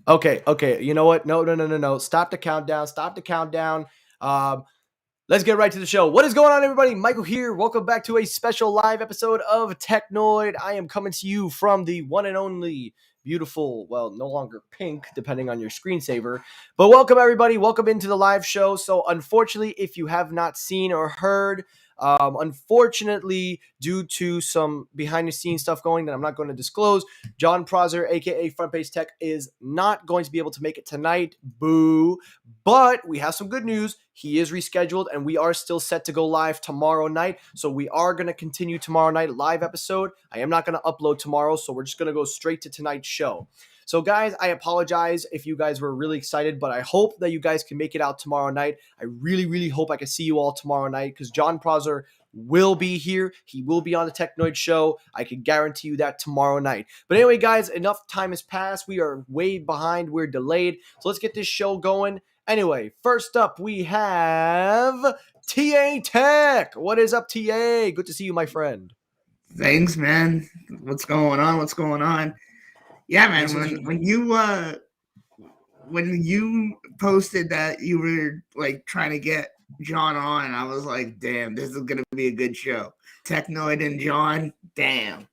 Okay. You know what? No. Stop the countdown. Stop the countdown. Um, let's get right to the show. What is going on, everybody? Michael here. Welcome back to a special live episode of Technoid. I am coming to you from the one and only beautiful, well, no longer pink, depending on your screensaver. But welcome, everybody. Welcome into the live show. So, unfortunately, if you have not seen or heard, unfortunately, due to some behind the scenes stuff going that I'm not going to disclose, John Prosser, aka Front Page Tech, is not going to be able to make it tonight. Boo. But we have some good news. He is rescheduled and we are still set to go live tomorrow night. So we are going to continue tomorrow night live episode. I am not going to upload tomorrow, so we're just going to go straight to tonight's show. So guys, I apologize if you guys were really excited, but I hope that you guys can make it out tomorrow night. I really hope I can see you all tomorrow night because John Prosser will be here. He will be on the Technoid show. I can guarantee you that tomorrow night. But anyway, guys, enough time has passed. We are way behind. We're delayed. So let's get this show going. Anyway, first up, we have TA Tech. What is up, TA? Good to see you, my friend. Thanks, man. What's going on? Yeah, man. When you posted that you were like trying to get John on, I was like, damn, this is gonna be a good show. Technoid and John, damn.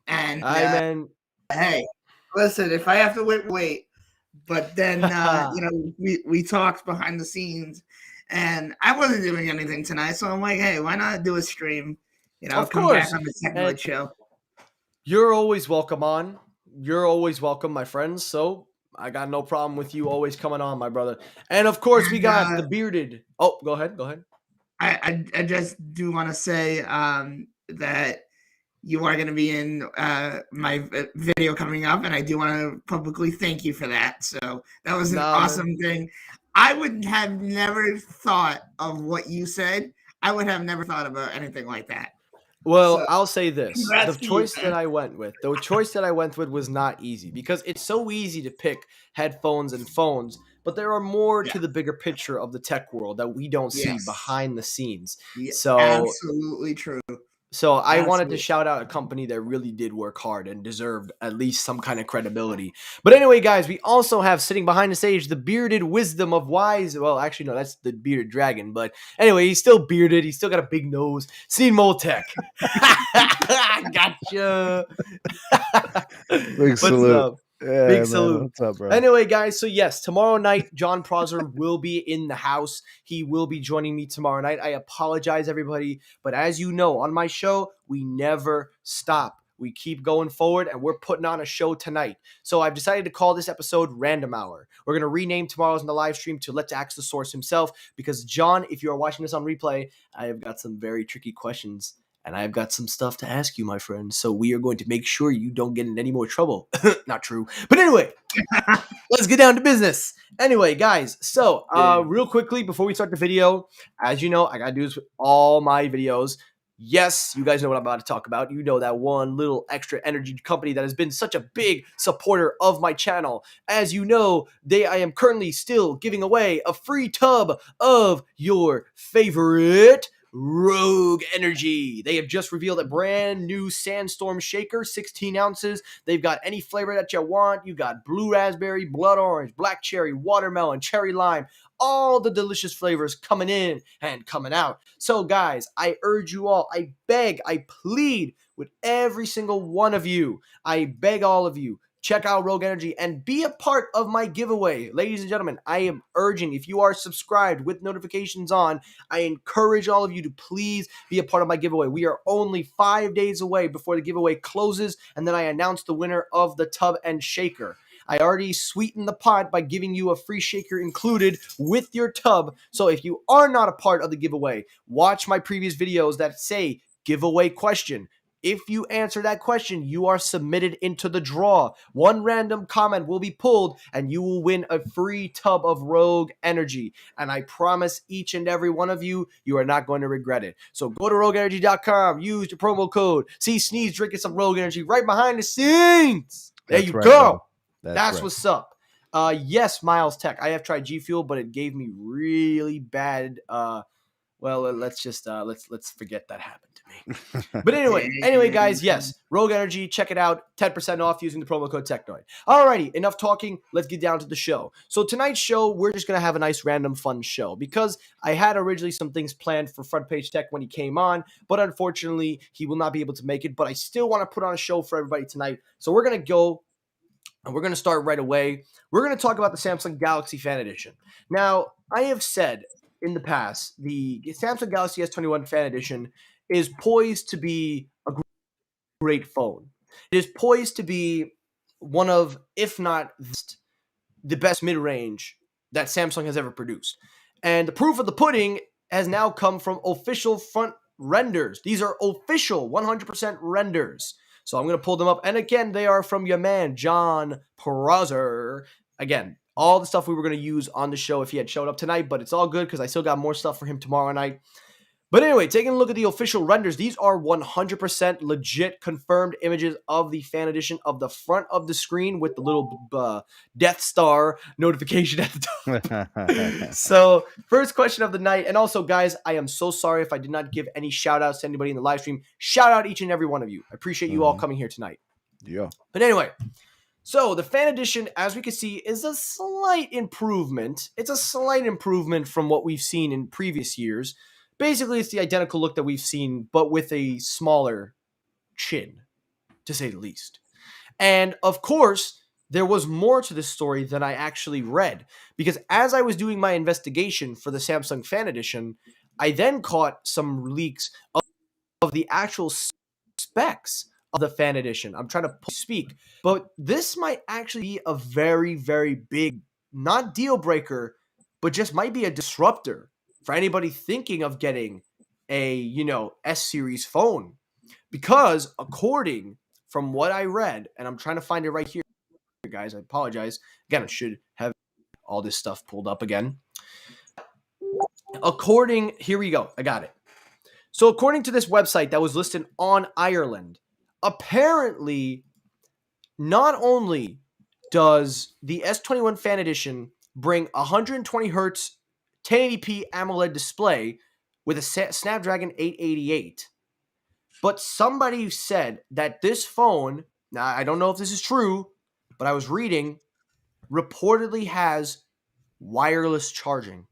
And man. Hey, listen, if I have to wait. But then we talked behind the scenes, and I wasn't doing anything tonight, so I'm like, hey, why not do a stream? Of come course. back on the Technoid show. You're always welcome on. You're always welcome, my friends. So I got no problem with you always coming on, my brother. And of course, we got the bearded. Oh, go ahead. I just do want to say that you are going to be in my video coming up, and I do want to publicly thank you for that. So that was an awesome thing. I would have never thought of what you said. I would have never thought about anything like that. Well, so, I'll say this. The choice that I went with was not easy because it's so easy to pick headphones and phones, but there are more to the bigger picture of the tech world that we don't see behind the scenes. So absolutely true. So I wanted to shout out a company that really did work hard and deserved at least some kind of credibility. But anyway, guys, we also have sitting behind the stage the bearded wisdom of wise. Well, actually, no, that's the bearded dragon. But anyway, he's still bearded. He's still got a big nose. Seen Moltech. Gotcha. Big salute. Yeah, big salute. What's up, bro? Anyway, guys, so yes, tomorrow night, John Prosser will be in the house. He will be joining me tomorrow night. I apologize, everybody. But as you know, on my show, we never stop. We keep going forward, and we're putting on a show tonight. So I've decided to call this episode Random Hour. We're going to rename tomorrow's in the live stream to Let's Ask the Source himself. Because, John, if you are watching this on replay, I have got some very tricky questions. And I've got some stuff to ask you, my friend. So we are going to make sure you don't get in any more trouble. Not true. But anyway, let's get down to business. Anyway, guys, so real quickly, before we start the video, as you know, I got to do this with all my videos. Yes, you guys know what I'm about to talk about. You know that one little extra energy company that has been such a big supporter of my channel. As you know, I am currently still giving away a free tub of your favorite Rogue Energy. They have just revealed a brand new Sandstorm shaker, 16 ounces. They've got any flavor that you want. You got blue raspberry, blood orange, black cherry, watermelon, cherry lime, all the delicious flavors coming in and coming out. So guys, I urge you all, I beg, I plead with every single one of you. I beg all of you, check out Rogue Energy and be a part of my giveaway. Ladies and gentlemen, I am urging, if you are subscribed with notifications on, I encourage all of you to please be a part of my giveaway. We are only 5 days away before the giveaway closes, and then I announce the winner of the tub and shaker. I already sweetened the pot by giving you a free shaker included with your tub. So if you are not a part of the giveaway, watch my previous videos that say giveaway question. If you answer that question, you are submitted into the draw. One random comment will be pulled, and you will win a free tub of Rogue Energy. And I promise each and every one of you, you are not going to regret it. So go to RogueEnergy.com, use the promo code, see Sneeze drinking some Rogue Energy right behind the scenes. There you go. That's right. What's up. Yes, Miles Tech. I have tried G Fuel, but it gave me really bad well, let's just let's forget that happened to me. But anyway, guys, yes, Rogue Energy, check it out, 10% off using the promo code Technoid. Alrighty, enough talking. Let's get down to the show. So tonight's show, we're just gonna have a nice random fun show because I had originally some things planned for Front Page Tech when he came on, but unfortunately he will not be able to make it. But I still want to put on a show for everybody tonight. So we're gonna go. And we're going to start right away. We're going to talk about the Samsung Galaxy Fan Edition. Now, I have said in the past, the Samsung Galaxy S21 Fan Edition is poised to be a great phone. It is poised to be one of, if not the best mid-range that Samsung has ever produced. And the proof of the pudding has now come from official front renders. These are official 100% renders. So I'm going to pull them up. And again, they are from your man, John Prosser. Again, all the stuff we were going to use on the show if he had showed up tonight, but it's all good because I still got more stuff for him tomorrow night. But anyway, taking a look at the official renders, these are 100% legit confirmed images of the Fan Edition of the front of the screen with the little Death Star notification at the top. So, first question of the night. And also, guys, I am so sorry if I did not give any shout-outs to anybody in the live stream. Shout out each and every one of you. I appreciate you all coming here tonight. Yeah. But anyway, so the Fan Edition, as we can see, is a slight improvement. It's a slight improvement from what we've seen in previous years. Basically, it's the identical look that we've seen, but with a smaller chin, to say the least. And of course, there was more to this story than I actually read, because as I was doing my investigation for the Samsung Fan Edition, I then caught some leaks of the actual specs of the Fan Edition. I'm trying to speak, but this might actually be a very, very big, not deal breaker, but just might be a disruptor for anybody thinking of getting a, S-series phone. Because according from what I read, and I'm trying to find it right here, guys, I apologize. Again, I should have all this stuff pulled up again. Here we go. I got it. So according to this website that was listed on Ireland, apparently not only does the S21 Fan Edition bring 120 hertz 1080p AMOLED display with a Snapdragon 888. But somebody said that this phone, now I don't know if this is true, but I was reading, reportedly has wireless charging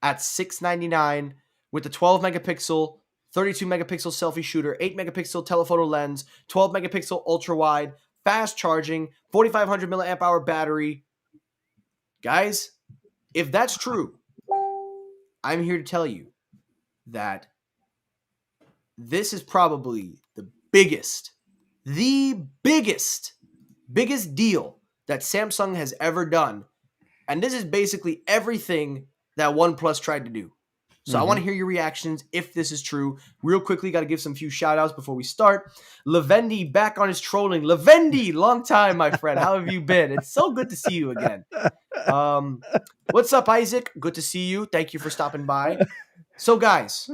at $699 with the 12 megapixel, 32 megapixel selfie shooter, 8 megapixel telephoto lens, 12 megapixel ultra wide, fast charging, 4,500 milliamp hour battery. Guys, if that's true, I'm here to tell you that this is probably the biggest deal that Samsung has ever done. And this is basically everything that OnePlus tried to do. So I want to hear your reactions if this is true. Real quickly, got to give some few shout outs before we start. Lavendi back on his trolling. Lavendi, long time, my friend. How have you been? It's so good to see you again. What's up, Isaac? Good to see you. Thank you for stopping by. So, guys,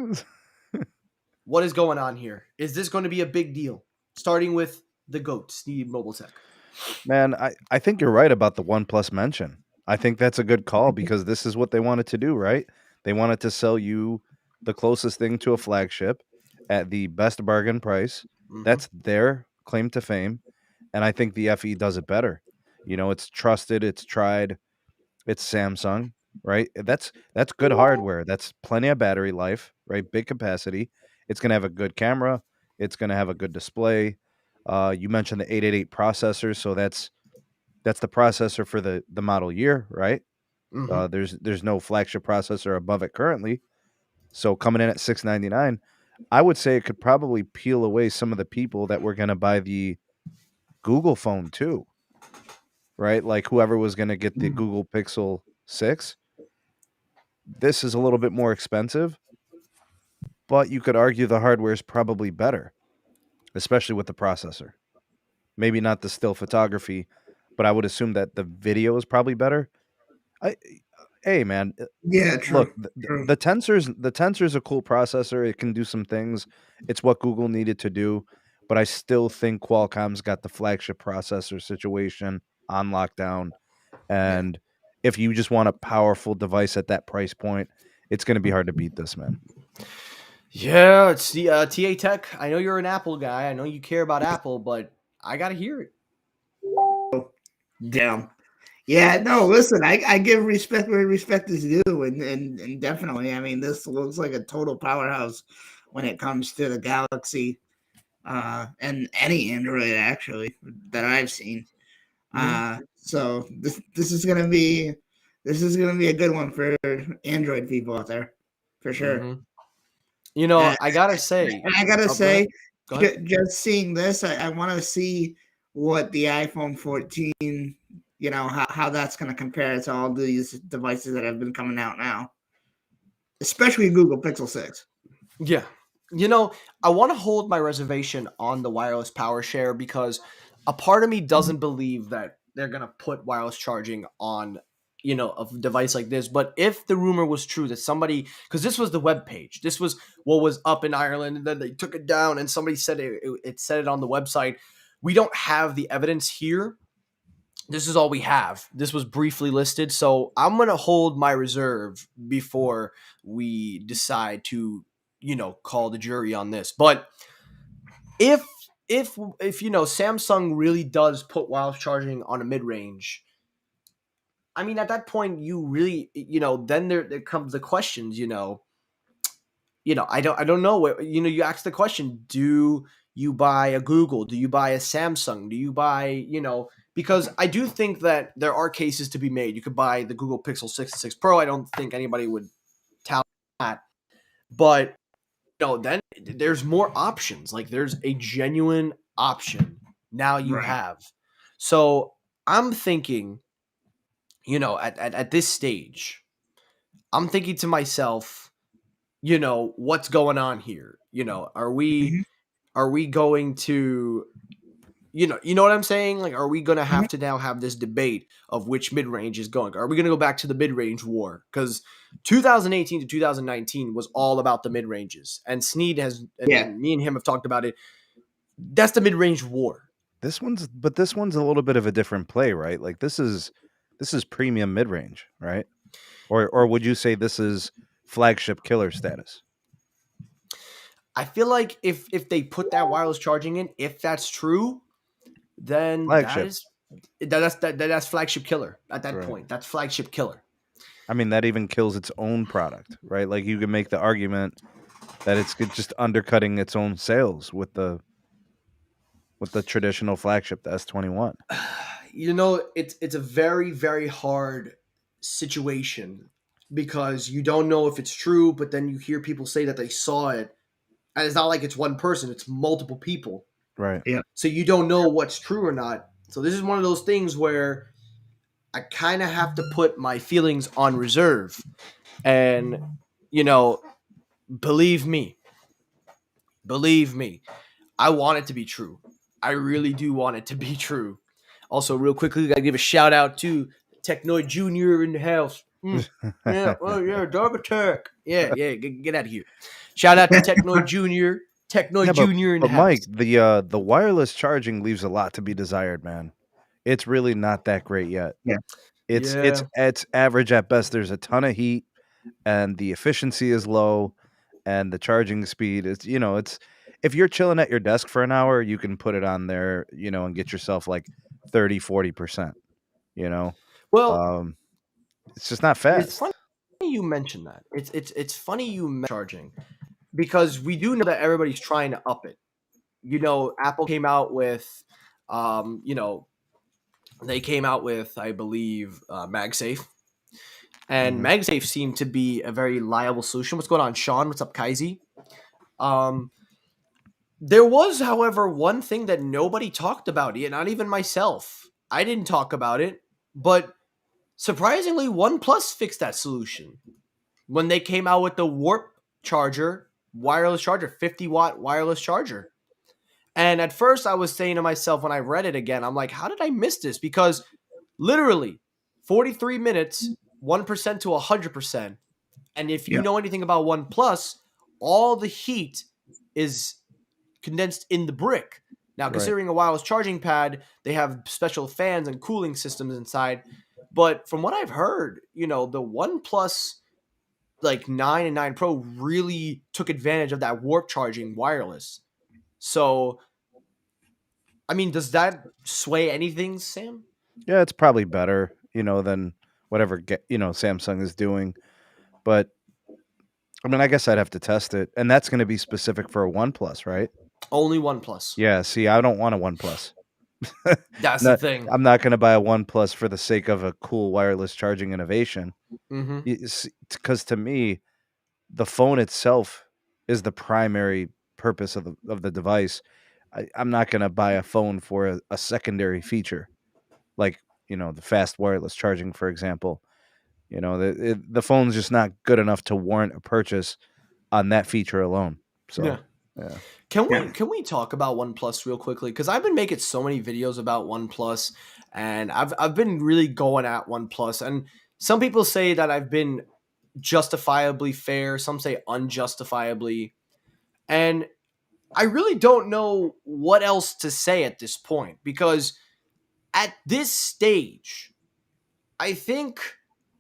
what is going on here? Is this going to be a big deal? Starting with the GOAT, Steve Mobile Tech. Man, I think you're right about the OnePlus mention. I think that's a good call because this is what they wanted to do, right? They wanted to sell you the closest thing to a flagship at the best bargain price. That's their claim to fame. And I think the FE does it better. It's trusted, it's tried, it's Samsung, right? That's good hardware. That's plenty of battery life, right? Big capacity. It's going to have a good camera. It's going to have a good display. You mentioned the 888 processor, so that's the processor for the model year, right? There's no flagship processor above it currently. So coming in at $699, I would say it could probably peel away some of the people that were going to buy the Google phone too, right? Like whoever was going to get the Google Pixel 6. This is a little bit more expensive, but you could argue the hardware is probably better, especially with the processor. Maybe not the still photography, but I would assume that the video is probably better. Hey man, yeah, true. Look, the Tensor's a cool processor. It can do some things. It's what Google needed to do, but I still think Qualcomm's got the flagship processor situation on lockdown. And if you just want a powerful device at that price point, it's going to be hard to beat this, man. Yeah, it's the TA Tech. I know you're an Apple guy. I know you care about Apple, but I gotta hear it. Damn. Yeah, no, listen, I give respect where respect is due, and definitely, I mean, this looks like a total powerhouse when it comes to the Galaxy, and any Android actually that I've seen. So this is gonna be a good one for Android people out there, for sure. Mm-hmm. You know, And, I gotta say. and I gotta Oh, go ahead. say, Go ahead. just seeing this, I want to see what the iPhone 14, how that's going to compare to all these devices that have been coming out now, especially Google Pixel 6. Yeah. You know, I want to hold my reservation on the wireless power share because a part of me doesn't believe that they're going to put wireless charging on, a device like this. But if the rumor was true that somebody, because this was the web page, this was what was up in Ireland, and then they took it down and somebody said it said it on the website. We don't have the evidence here. This is all we have. This was briefly listed. So I'm going to hold my reserve before we decide to, call the jury on this. But if Samsung really does put wireless charging on a mid-range, I mean, at that point, you really, then there comes the questions, I don't know. You ask the question, do you buy a Google? Do you buy a Samsung? Do you buy, because I do think that there are cases to be made. You could buy the Google Pixel 6 and 6 Pro. I don't think anybody would tout that. But, then there's more options. Like there's a genuine option now you Right. have. So I'm thinking, at this stage, I'm thinking to myself, what's going on here? Are we Mhm. are we going to you know what I'm saying? Like, are we going to have to now have this debate of which mid-range is going? Are we going to go back to the mid-range war? Because 2018 to 2019 was all about the mid-ranges, and Sneed has Yeah. and me and him have talked about it. That's the mid-range war. This one's a little bit of a different play, right? Like this is premium mid range, right? Or would you say this is flagship killer status? I feel like if they put that wireless charging in, if that's true, then Flagship. that's flagship killer at that Right. point. That's flagship killer. I mean, that even kills its own product, right? Like you can make the argument that it's just undercutting its own sales with the traditional flagship, the S21. It's a very, very hard situation because you don't know if it's true, but then you hear people say that they saw it, and it's not like it's one person; it's multiple people. Right. Yeah. So you don't know what's true or not. So this is one of those things where I kind of have to put my feelings on reserve, and believe me, I want it to be true. I really do want it to be true. Also, real quickly, gotta give a shout out to Technoid Junior in the house. Yeah, oh yeah, Dog Attack. Yeah, get out of here. Shout out to Technoid Junior. Technoid Yeah, Junior in the but house. Mike, the wireless charging leaves a lot to be desired, man. It's really not that great yet. Yeah. It's average at best. There's a ton of heat, and the efficiency is low, and the charging speed is it's if you're chilling at your desk for an hour, you can put it on there, and get yourself like 30-40%. Well, Um, it's just not it's fast. funny you mention that. It's funny you mention charging because we do know that everybody's trying to up it. Apple came out with, they came out with, I believe, MagSafe. And Mhm. MagSafe seemed to be a very liable solution. What's going on, Sean? What's up, Kaiser? There was, however, one thing that nobody talked about, not even myself. I didn't talk about it, but surprisingly, OnePlus fixed that solution when they came out with the Warp charger, wireless charger, 50-watt wireless charger. And at first, I was saying to myself when I read it again, I'm like, how did I miss this? Because literally 43 minutes, 1% to 100%. And if you Yeah. know anything about OnePlus, all the heat is condensed in the brick. Now, Right. considering a wireless charging pad, they have special fans and cooling systems inside. But from what I've heard, the OnePlus like 9 and 9 Pro really took advantage of that warp charging wireless. So, I mean, does that sway anything, Sam? Yeah, it's probably better, than whatever Samsung is doing. But I mean, I guess I'd have to test it, and that's going to be specific for a OnePlus, right? Only OnePlus. Yeah. See, I don't want a OnePlus. That's the thing. I'm not going to buy a OnePlus for the sake of a cool wireless charging innovation. Mm-hmm. Because to me, the phone itself is the primary purpose of the device. I'm not going to buy a phone for a secondary feature, like the fast wireless charging, for example. The phone's just not good enough to warrant a purchase on that feature alone. So, yeah. Can we talk about OnePlus real quickly? Because I've been making so many videos about OnePlus, and I've been really going at OnePlus. And some people say that I've been justifiably fair. Some say unjustifiably. And I really don't know what else to say at this point, because at this stage, I think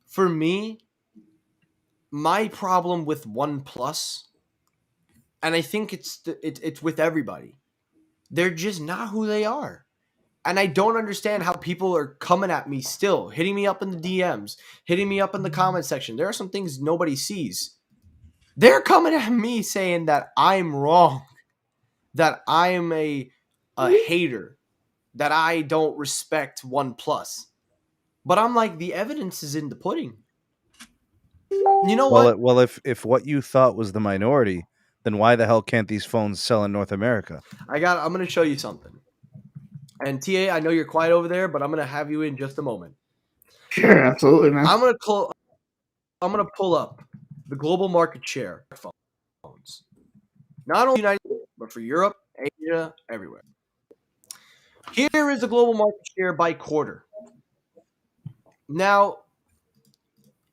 for me, my problem with OnePlus, and I think it's with everybody, they're just not who they are. And I don't understand how people are coming at me still, hitting me up in the DMs, hitting me up in the comment section. There are some things nobody sees. They're coming at me saying that I'm wrong, that I am a hater, that I don't respect OnePlus. But I'm like, the evidence is in the pudding. You know what? Well, if what you thought was the minority, then why the hell can't these phones sell in North America? I'm going to show you something. And TA, I know you're quiet over there, but I'm going to have you in just a moment. Sure, absolutely, man. I'm going to pull up the global market share of phones. Not only United States, but for Europe, Asia, everywhere. Here is the global market share by quarter. Now,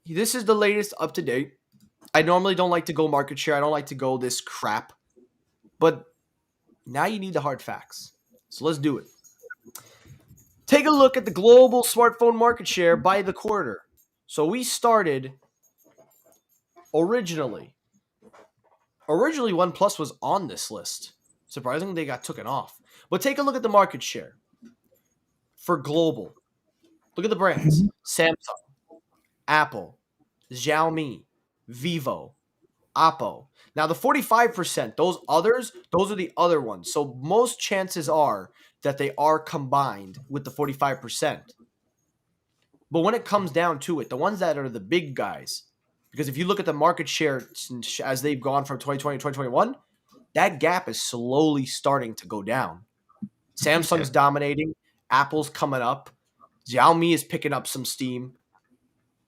this is the latest up to date. I normally don't like to go market share. I don't like to go this crap. But now you need the hard facts. So let's do it. Take a look at the global smartphone market share by the quarter. So we started originally OnePlus was on this list. Surprisingly, they got taken off. But take a look at the market share for global. Look at the brands. Samsung, Apple, Xiaomi, Vivo, Oppo. Now the 45%, those are the other ones. So most chances are that they are combined with the 45%. But when it comes down to it, the ones that are the big guys, because if you look at the market share as they've gone from 2020 to 2021, that gap is slowly starting to go down. Samsung's dominating. Apple's coming up. Xiaomi is picking up some steam.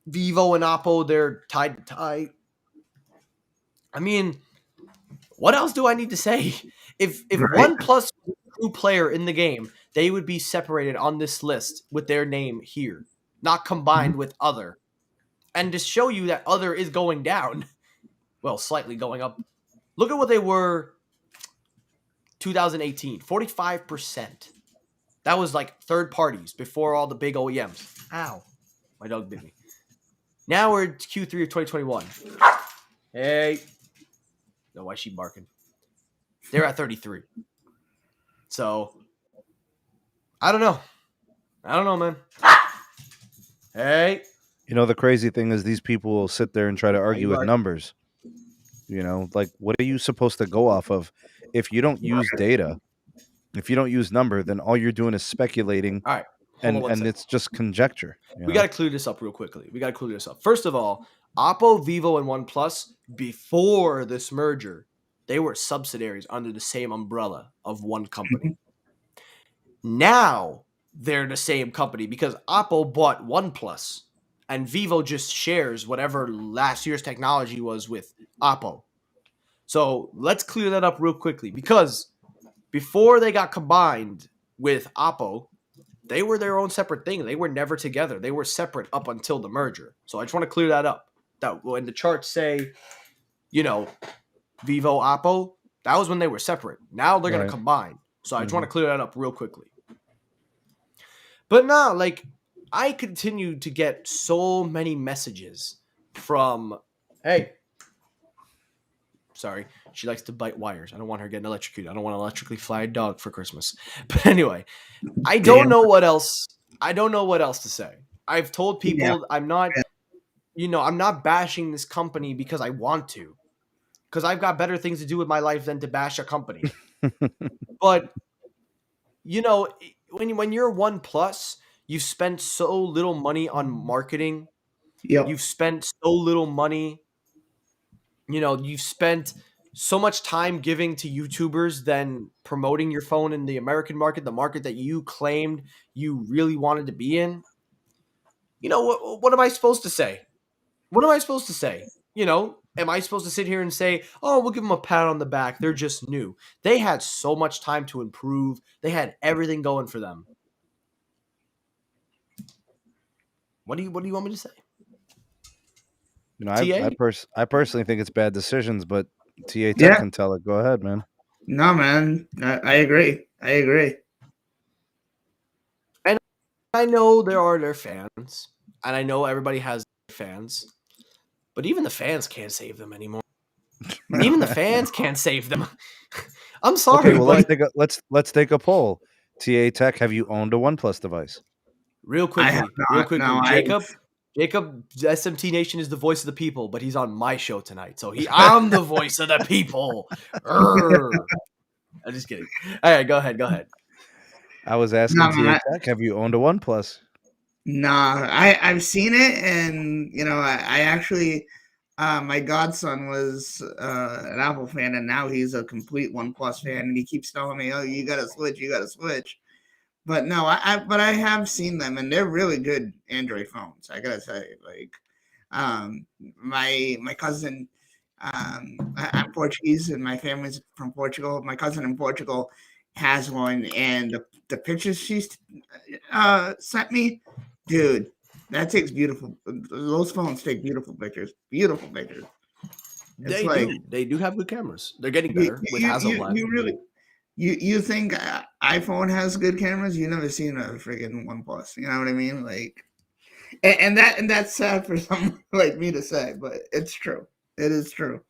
Vivo and Oppo, they're tied to tie. I mean, what else do I need to say? If OnePlus was a true player in the game, they would be separated on this list with their name here, not combined with other. And to show you that other is going down, well, slightly going up. Look at what they were 2018, 45%. That was like third parties before all the big OEMs. Ow. My dog bit me. Now we're at Q3 of 2021. Hey. No, why is she barking? They're at 33. So, I don't know. Man. Hey. The crazy thing is these people will sit there and try to argue with numbers. Like, what are you supposed to go off of? If you don't use data, if you don't use number, then all you're doing is speculating. All right. And it's just conjecture. We got to clear this up real quickly. First of all, Oppo, Vivo, and OnePlus, before this merger, they were subsidiaries under the same umbrella of one company. Now they're the same company because Oppo bought OnePlus and Vivo just shares whatever last year's technology was with Oppo. So let's clear that up real quickly, because before they got combined with Oppo, they were their own separate thing. They were never together. They were separate up until the merger. So I just want to clear that up. That when the charts say, Vivo, Oppo, that was when they were separate. Now they're going to combine. So I just want to clear that up real quickly. But no, like, I continue to get so many messages from Hey. Sorry. She likes to bite wires. I don't want her getting electrocuted. I don't want an electrically fly dog for Christmas. But anyway, I don't know what else. I don't know what else to say. I've told people I'm not, I'm not bashing this company because I want to. Because I've got better things to do with my life than to bash a company. But, when you're OnePlus, you've spent so little money on marketing. Yep. You've spent so little money. You've spent so much time giving to YouTubers than promoting your phone in the American market, the market that you claimed you really wanted to be in. What am I supposed to say? What am I supposed to say? Am I supposed to sit here and say, oh, we'll give them a pat on the back. They're just new. They had so much time to improve. They had everything going for them. What do you want me to say? I personally think it's bad decisions, but TA Tech can tell it. Go ahead, man. No, man. I agree. And I know there are their fans, and I know everybody has fans, but even the fans can't save them anymore. Even the fans can't save them. I'm sorry. Okay, well, let's take a poll. TA Tech, have you owned a OnePlus device? Real quickly, no, Jacob, SMT Nation is the voice of the people, but he's on my show tonight, so I'm the voice of the people. I'm just kidding. All right, go ahead. I was asking TA Tech, have you owned a OnePlus? Nah, I've seen it, and I actually, my godson was an Apple fan, and now he's a complete OnePlus fan, and he keeps telling me, "Oh, you gotta switch." But no, I have seen them, and they're really good Android phones. I gotta say, my cousin, I'm Portuguese, and my family's from Portugal. My cousin in Portugal has one, and the pictures she's sent me, dude, that takes beautiful. Those phones take beautiful pictures. They do have good cameras. They're getting better with Hasselblad. You think iPhone has good cameras? You never seen a freaking OnePlus. You know what I mean? And that's sad for someone like me to say, but it's true. It is true.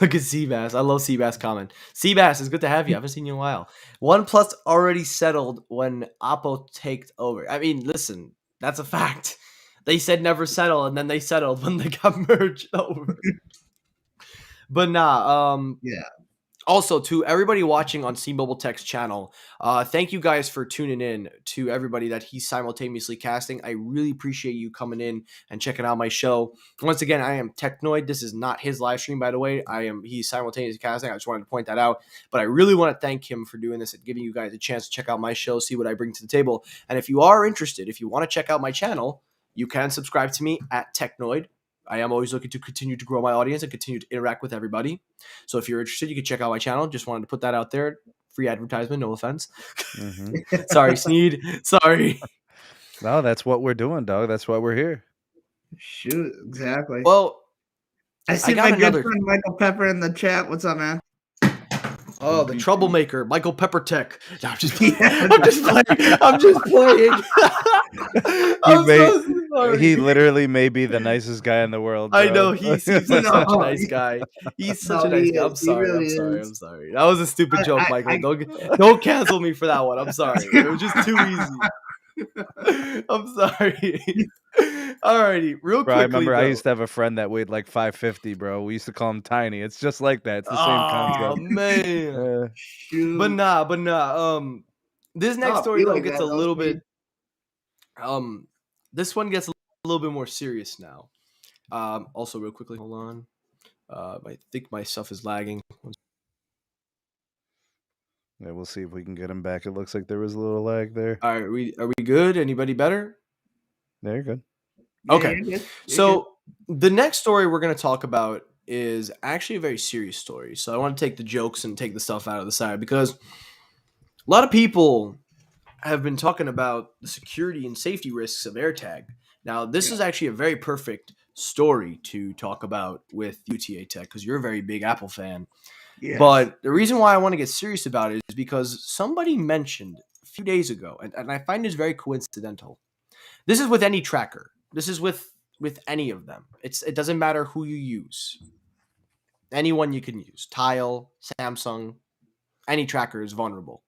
Look at Seabass. I love Seabass comment. Seabass, it's good to have you. I haven't seen you in a while. OnePlus already settled when Oppo takes over. I mean, listen, that's a fact. They said never settle, and then they settled when they got merged over. But yeah. Also, to everybody watching on C Mobile Tech's channel, thank you guys for tuning in to everybody that he's simultaneously casting. I really appreciate you coming in and checking out my show. Once again, I am Technoid. This is not his live stream, by the way. He's simultaneously casting. I just wanted to point that out. But I really want to thank him for doing this and giving you guys a chance to check out my show, see what I bring to the table. And if you are interested, if you want to check out my channel, you can subscribe to me at Technoid. I am always looking to continue to grow my audience and continue to interact with everybody. So if you're interested, you can check out my channel. Just wanted to put that out there. Free advertisement, no offense. Mm-hmm. Sorry, Sneed. Sorry. No, that's what we're doing, dog. That's why we're here. Shoot, exactly. Well, I see my good friend Michael Pepper in the chat. What's up, man? Oh, the troublemaker, Michael Pepper Tech. No, I'm just playing. I'm just playing. He literally may be the nicest guy in the world. Bro. I know he's such a nice guy. He's such a nice guy. I'm sorry. That was a stupid joke, Michael. Don't cancel me for that one. I'm sorry. It was just too easy. I'm sorry. Alrighty, real quick. I remember I used to have a friend that weighed like 550, bro. We used to call him Tiny. It's just like that. It's the same concept. Oh man. But nah. This next story though gets a little bit. This one gets a little bit more serious now. Also, real quickly, hold on. I think my stuff is lagging. Yeah, we'll see if we can get him back. It looks like there was a little lag there. All right, are we good? Anybody better? There, you're good. Okay, so the next story we're going to talk about is actually a very serious story. So I want to take the jokes and take the stuff out of the side because a lot of people have been talking about the security and safety risks of AirTag. Now, this is actually a very perfect story to talk about with UTA Tech because you're a very big Apple fan. Yes. But the reason why I want to get serious about it is because somebody mentioned a few days ago, and I find this very coincidental. This is with any tracker. This is with with any of them. It doesn't matter who you use. Anyone you can use. Tile, Samsung, any tracker is vulnerable.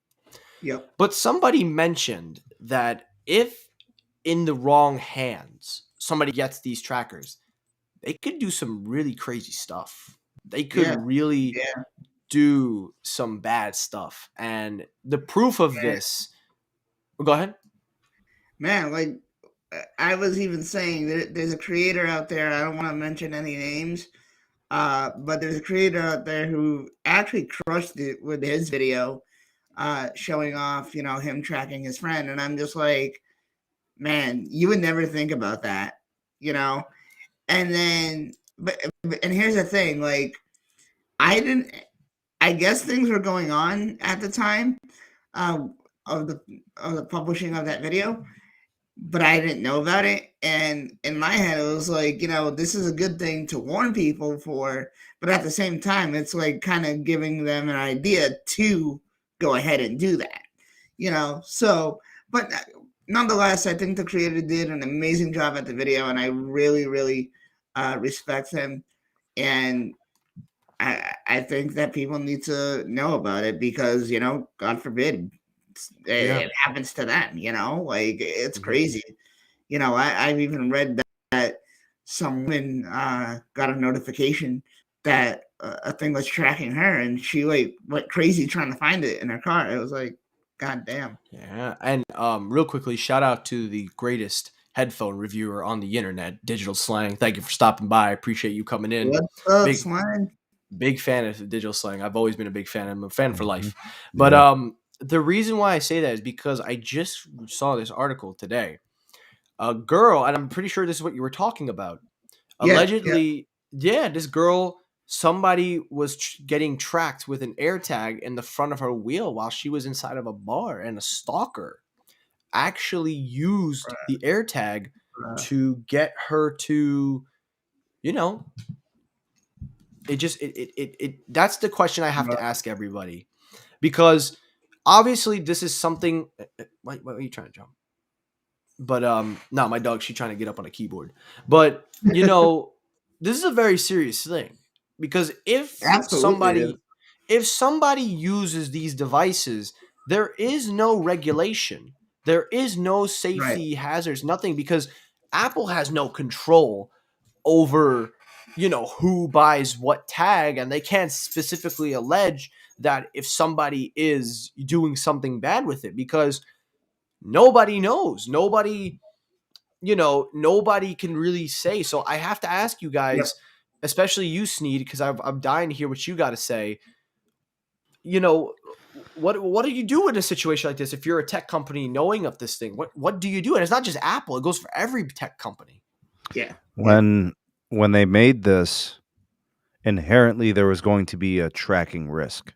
Yep. But somebody mentioned that if in the wrong hands somebody gets these trackers, they could do some really crazy stuff. They could Yeah. really Yeah. do some bad stuff. And the proof of this, go ahead. Man, like I was even saying that there's a creator out there. I don't want to mention any names, but there's a creator out there who actually crushed it with his video, showing off, him tracking his friend. And I'm just like, man, you would never think about that, you know? And then, and here's the thing, like, I guess things were going on at the time, of the publishing of that video, but I didn't know about it. And in my head, it was like, this is a good thing to warn people for, but at the same time, it's like kind of giving them an idea to go ahead and do that, So, but nonetheless, I think the creator did an amazing job at the video, and I really, really respect him. And I think that people need to know about it because, God forbid it happens to them, like it's crazy. I've even read that some woman got a notification that a thing was tracking her, and she like went crazy trying to find it in her car. It was like, God damn. Yeah. And real quickly, shout out to the greatest headphone reviewer on the internet, Digital Slang. Thank you for stopping by. I appreciate you coming in. What's up, Slang? Big fan of Digital Slang. I've always been a big fan. I'm a fan for life. But the reason why I say that is because I just saw this article today. A girl, and I'm pretty sure this is what you were talking about. Allegedly, this girl, somebody was getting tracked with an AirTag in the front of her wheel while she was inside of a bar, and a stalker actually used the AirTag to get her to, that's the question I have to ask everybody, because obviously this is something. Why are you trying to jump? But no, my dog, she's trying to get up on a keyboard. But this is a very serious thing, because if somebody uses these devices, there is no regulation, there is no safety hazards, nothing, because Apple has no control over who buys what tag, and they can't specifically allege that if somebody is doing something bad with it, because nobody knows, nobody can really say. So I have to ask you guys, especially you, Sneed, because I'm dying to hear what you got to say. What do you do in a situation like this if you're a tech company knowing of this thing? What do you do? And it's not just Apple, it goes for every tech company. When they made this, inherently there was going to be a tracking risk.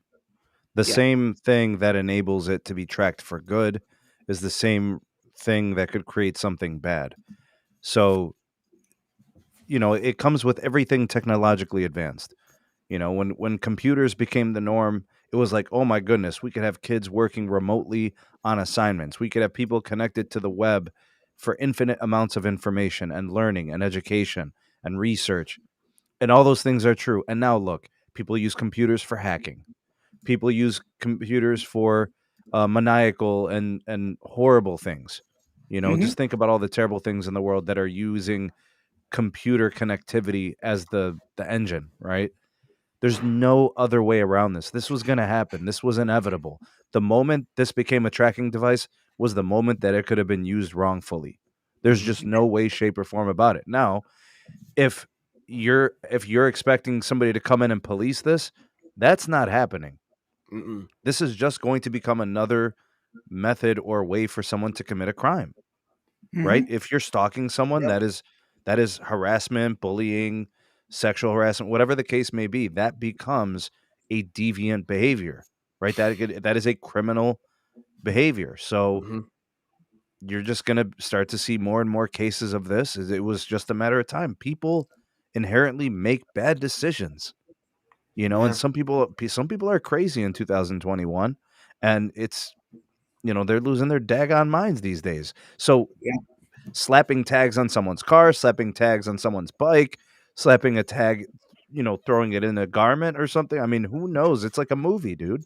The same thing that enables it to be tracked for good is the same thing that could create something bad. So, it comes with everything technologically advanced. When computers became the norm, it was like, oh my goodness, we could have kids working remotely on assignments. We could have people connected to the web for infinite amounts of information and learning and education and research. And all those things are true. And now look, people use computers for hacking. People use computers for maniacal and horrible things. Just think about all the terrible things in the world that are using computer connectivity as the engine, right? There's no other way around this. This was going to happen. This was inevitable. The moment this became a tracking device was the moment that it could have been used wrongfully. There's just no way, shape, or form about it. Now, if you're expecting somebody to come in and police this, that's not happening. Mm-mm. This is just going to become another method or way for someone to commit a crime, right? If you're stalking someone, that is harassment, bullying, sexual harassment, whatever the case may be, that becomes a deviant behavior, right? That is a criminal behavior. So you're just going to start to see more and more cases of this. It was just a matter of time. People inherently make bad decisions, and some people are crazy in 2021, and it's, they're losing their daggone minds these days. So slapping tags on someone's car, slapping tags on someone's bike, slapping a tag, throwing it in a garment or something. I mean, who knows? It's like a movie, dude.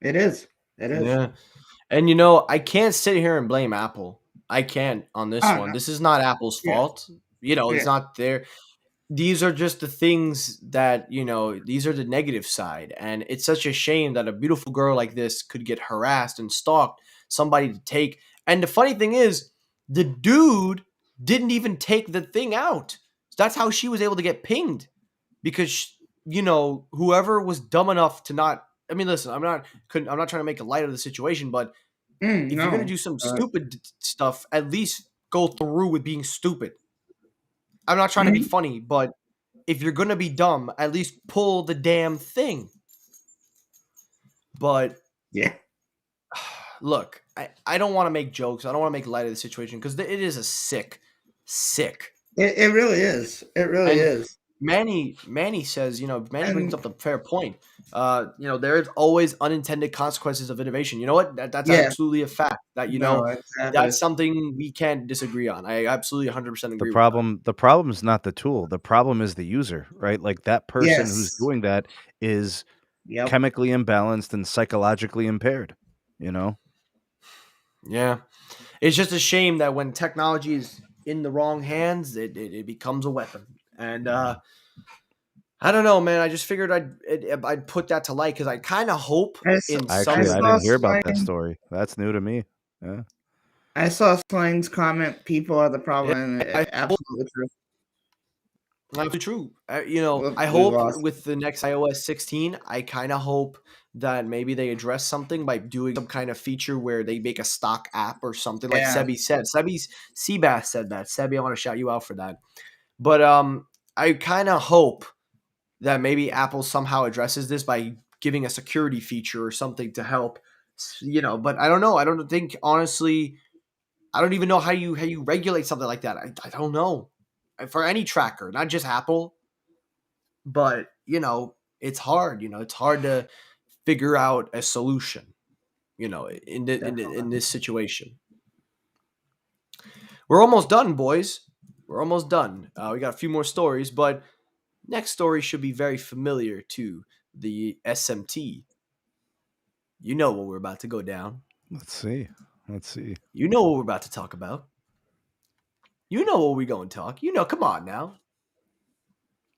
It is. It is. Yeah. And I can't sit here and blame Apple. I can't on this Oh, one. no. This is not Apple's Yeah. fault. It's Yeah. not their. These are just the things that, these are the negative side. And it's such a shame that a beautiful girl like this could get harassed and stalked, somebody to take. And the funny thing is, the dude didn't even take the thing out. That's how she was able to get pinged, because, whoever was dumb enough to not. I mean, listen, I'm not trying to make a light of the situation, but if you're gonna No. do some stupid stuff, at least go through with being stupid. I'm not trying to be funny, but if you're gonna be dumb, at least pull the damn thing. But Yeah. look, I don't want to make jokes. I don't want to make light of the situation, because it is a sick. It really is. It really And is. Manny says, Manny brings up a fair point. There's always unintended consequences of innovation. You know what? That's Yeah. absolutely a fact. That No, exactly. that's something we can't disagree on. I absolutely 100% agree. The problem is not the tool. The problem is the user, right? Like that person who's Yes. doing that is Yep. chemically imbalanced and psychologically impaired. Yeah, it's just a shame that when technology is in the wrong hands, it becomes a weapon. And I don't know, man. I just figured I'd put that to light, because I kind of hope I saw- in I some. didn't hear about that Slang- story. That's new to me. Yeah. I saw Slang's comment. People are the problem. Yeah, and absolutely true. That's true. I We hope lost. with the next iOS 16, I kind of hope that maybe they address something by doing some kind of feature where they make a stock app or something, like Yeah. Sebi said. Seabass said that. Sebi, I want to shout you out for that. But I kind of hope that maybe Apple somehow addresses this by giving a security feature or something to help. But I don't know. I don't think, honestly, I don't even know how you regulate something like that. I don't know. For any tracker, not just Apple, but it's hard. It's hard to figure out a solution. In this situation. We're almost done, boys. We're almost done. We got a few more stories, but next story should be very familiar to the SMT. You know what we're about to go down. Let's see. You know what we're about to talk about. You know what we're going to talk. Come on now.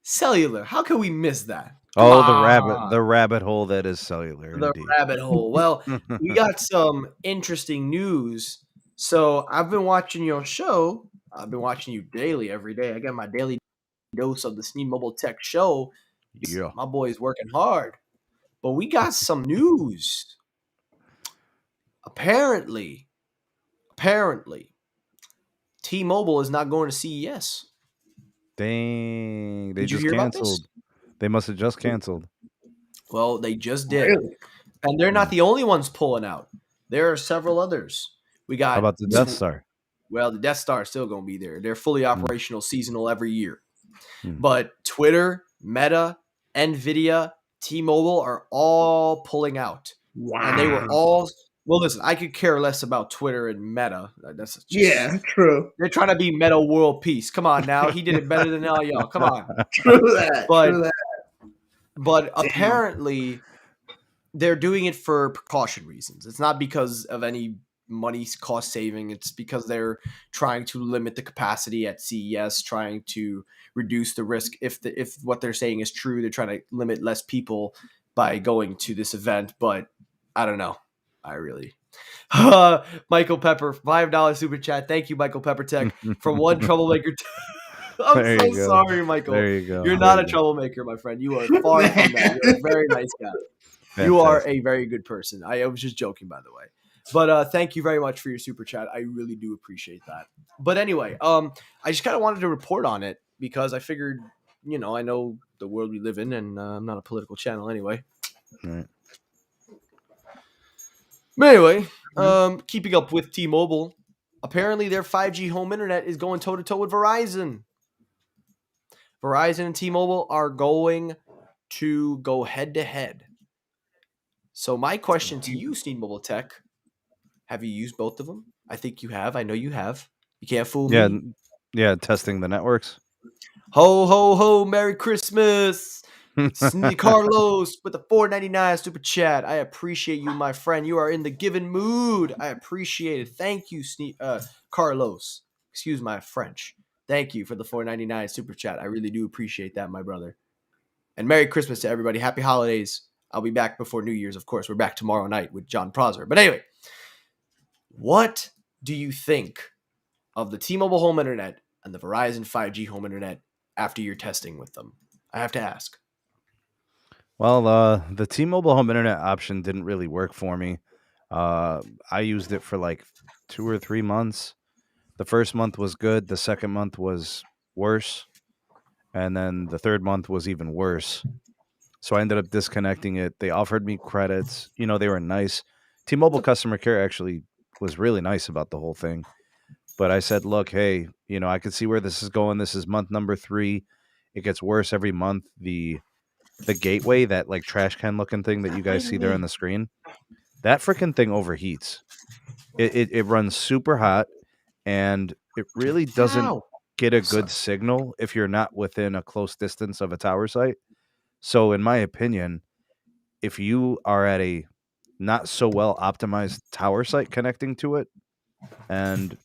Cellular. How can we miss that? Come on. The rabbit hole that is cellular. The Indeed. rabbit hole. Well, we got some interesting news. So I've been watching your show. I've been watching you daily, every day. I get my daily dose of the Sneed Mobile Tech Show. Yeah. My boy's working hard. But we got some news. Apparently, T-Mobile is not going to CES. Dang. They Did you just hear about this? canceled. They must have just canceled. Well, they just did. Really? And they're not the only ones pulling out. There are several others. We got How about the Death Star? Well, the Death Star is still going to be there. They're fully operational, seasonal every year. Hmm. But Twitter, Meta, Nvidia, T-Mobile are all pulling out. Wow. And they were all. Well, listen, I could care less about Twitter and Meta. That's just, Yeah, true. They're trying to be Meta world peace. Come on now. He did it better than all y'all. Come on. True that. But- true that. But apparently, they're doing it for precaution reasons. It's not because of any money cost saving. It's because they're trying to limit the capacity at CES, trying to reduce the risk. If what they're saying is true, they're trying to limit less people by going to this event. But I don't know. I really. Michael Pepper, $5 super chat. Thank you, Michael Pepper Tech, from one troublemaker. I'm There so you go. sorry, Michael. There you go. You're not a troublemaker, my friend. You are far from that. You're a very nice guy. You are a very good person. I was just joking, by the way. But thank you very much for your super chat. I really do appreciate that. But anyway, I just kind of wanted to report on it because I figured, I know the world we live in, and I'm not a political channel anyway. Right. But anyway, keeping up with T-Mobile, apparently their 5G home internet is going toe-to-toe with Verizon. Verizon and T-Mobile are going to go head-to-head. So my question to you, Sneed Mobile Tech, have you used both of them? I think you have. I know you have. You can't fool Yeah, me. yeah, testing the networks. Ho, ho, ho, Merry Christmas. Carlos with the $4.99 super chat. I appreciate you, my friend. You are in the given mood. I appreciate it. Thank you, Carlos. Excuse my French. Thank you for the $4.99 super chat. I really do appreciate that, my brother. And Merry Christmas to everybody. Happy holidays. I'll be back before New Year's, of course. We're back tomorrow night with John Prosser. But anyway, what do you think of the T-Mobile home internet and the Verizon 5G home internet after your testing with them? I have to ask. Well, the T-Mobile home internet option didn't really work for me. I used it for like 2 or 3 months. The first month was good. The second month was worse. And then the third month was even worse. So I ended up disconnecting it. They offered me credits. They were nice. T-Mobile customer care actually was really nice about the whole thing. But I said, look, hey, I could see where this is going. This is month number 3. It gets worse every month. The gateway, that like trash can looking thing that you guys see there on the screen, that freaking thing overheats. It runs super hot, and it really doesn't Ow. get a good signal if you're not within a close distance of a tower site. So in my opinion, if you are at a not so well optimized tower site connecting to it, and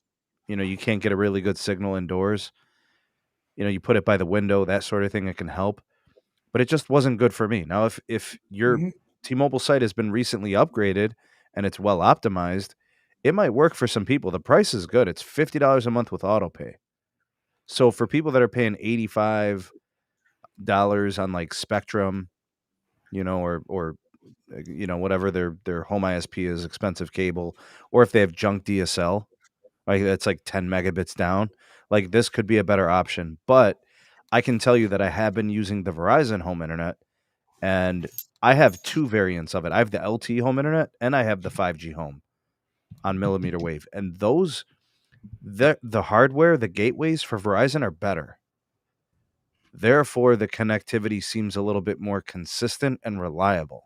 you can't get a really good signal indoors, you put it by the window, that sort of thing, it can help. But it just wasn't good for me. Now, if your T-Mobile site has been recently upgraded and it's well optimized, it might work for some people. The price is good. It's $50 a month with autopay. So for people that are paying $85 on like Spectrum, or whatever their home ISP is, expensive cable, or if they have junk DSL, like that's like 10 megabits down, like this could be a better option. But I can tell you that I have been using the Verizon home internet, and I have 2 variants of it. I have the LTE home internet and I have the 5G home on millimeter wave. And those, the hardware, the gateways for Verizon are better. Therefore, the connectivity seems a little bit more consistent and reliable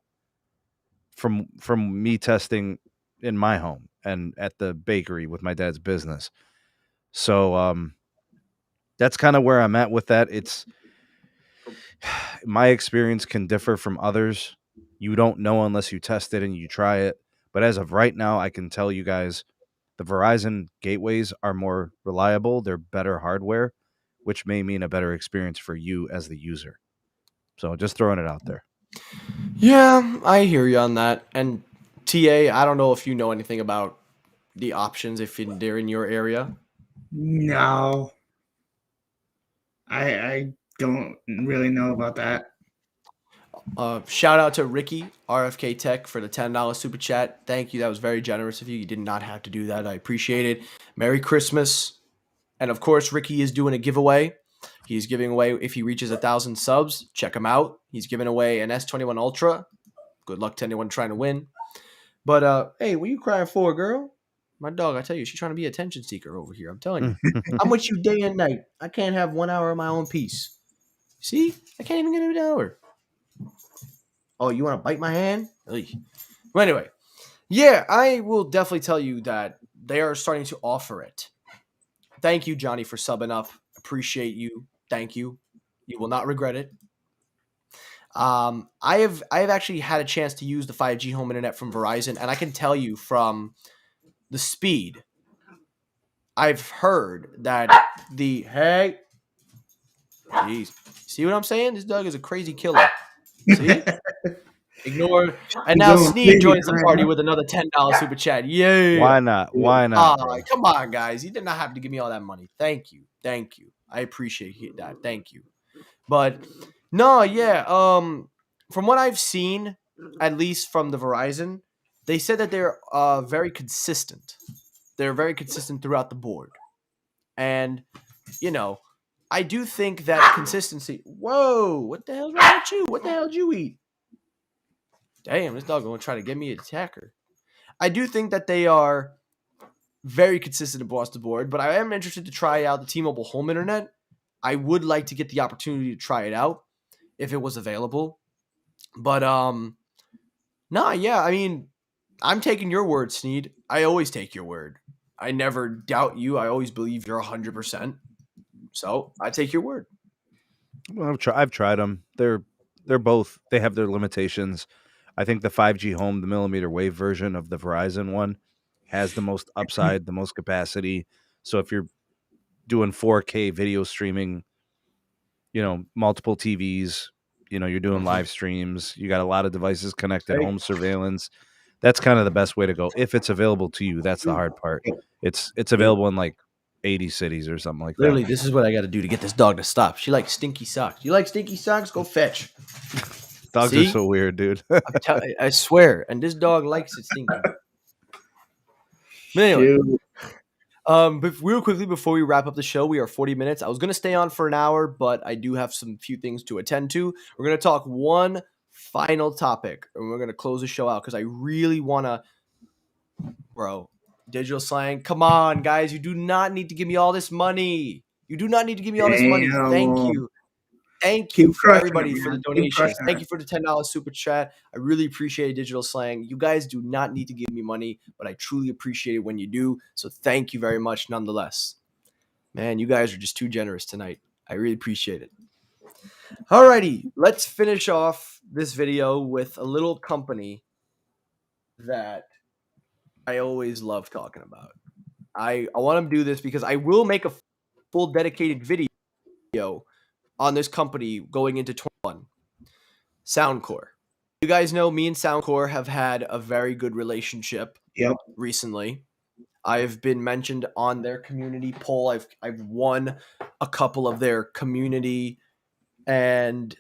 from me testing in my home and at the bakery with my dad's business. So that's kind of where I'm at with that. It's my experience can differ from others. You don't know unless you test it and you try it. But as of right now, I can tell you guys the Verizon gateways are more reliable. They're better hardware, which may mean a better experience for you as the user. So just throwing it out there. Yeah, I hear you on that. And TA, I don't know if you know anything about the options if they're in your area. No, I don't really know about that. Shout out to Ricky, RFK Tech, for the $10 super chat. Thank you. That was very generous of you. You did not have to do that. I appreciate it. Merry Christmas. And of course, Ricky is doing a giveaway. He's giving away, if he reaches 1,000 subs, check him out. He's giving away an S21 Ultra. Good luck to anyone trying to win. But hey, what are you crying for, girl? My dog, I tell you, she's trying to be an attention seeker over here. I'm telling you. I'm with you day and night. I can't have 1 hour of my own peace. See? I can't even get an hour. Oh, you want to bite my hand? Well, anyway. Yeah, I will definitely tell you that they are starting to offer it. Thank you, Johnny, for subbing up. Appreciate you. Thank you. You will not regret it. I have actually had a chance to use the 5G home internet from Verizon, and I can tell you from the speed, I've heard that hey, jeez, see what I'm saying? This dog is a crazy killer. See? Ignore. And now Sneed joins the party with another $10 super chat. Yay! Why not? Why not? Come on, guys. You did not have to give me all that money. Thank you. Thank you. I appreciate that. Thank you. But no, yeah. From what I've seen, at least from the Verizon, they said that they're very consistent. They're very consistent throughout the board. And, I do think that consistency. Whoa, what the hell's wrong with you? What the hell did you eat? Damn, this dog gonna try to get me an attacker. I do think that they are very consistent across the board, but I am interested to try out the T-Mobile home internet. I would like to get the opportunity to try it out if it was available. But yeah, I mean, I'm taking your word, Sneed. I always take your word. I never doubt you. I always believe you're 100%. So I take your word. Well, I've tried them. They're both. They have their limitations. I think the 5G home, the millimeter wave version of the Verizon one, has the most upside, the most capacity. So if you're doing 4K video streaming, multiple TVs, you're doing live streams, you got a lot of devices connected, Hey. home surveillance. That's kind of the best way to go if it's available to you. That's the hard part. It's available in like 80 cities or something like Literally, that. this is what I got to do to get this dog to stop. She likes stinky socks. You like stinky socks? Go fetch. Dogs See? are so weird, dude. I swear. And this dog likes it stinky. But anyway, Shoot. but real quickly before we wrap up the show, we are 40 minutes. I was going to stay on for an hour, but I do have some few things to attend to. We're going to talk one final topic, and we're going to close the show out because I really want to, bro, Digital Slang. Come on, guys. You do not need to give me all this money. You do not need to give me all this money. Thank Damn. you. Thank you Keep for crushing everybody it, for the man. Keep donations. crushing Thank it. you for the $10 super chat. I really appreciate Digital Slang. You guys do not need to give me money, but I truly appreciate it when you do. So thank you very much nonetheless. Man, you guys are just too generous tonight. I really appreciate it. Alrighty, let's finish off this video with a little company that I always love talking about. I want to do this because I will make a full dedicated video on this company going into 21. Soundcore. You guys know me and Soundcore have had a very good relationship recently. I've been mentioned on their community poll. I've won a couple of their community, and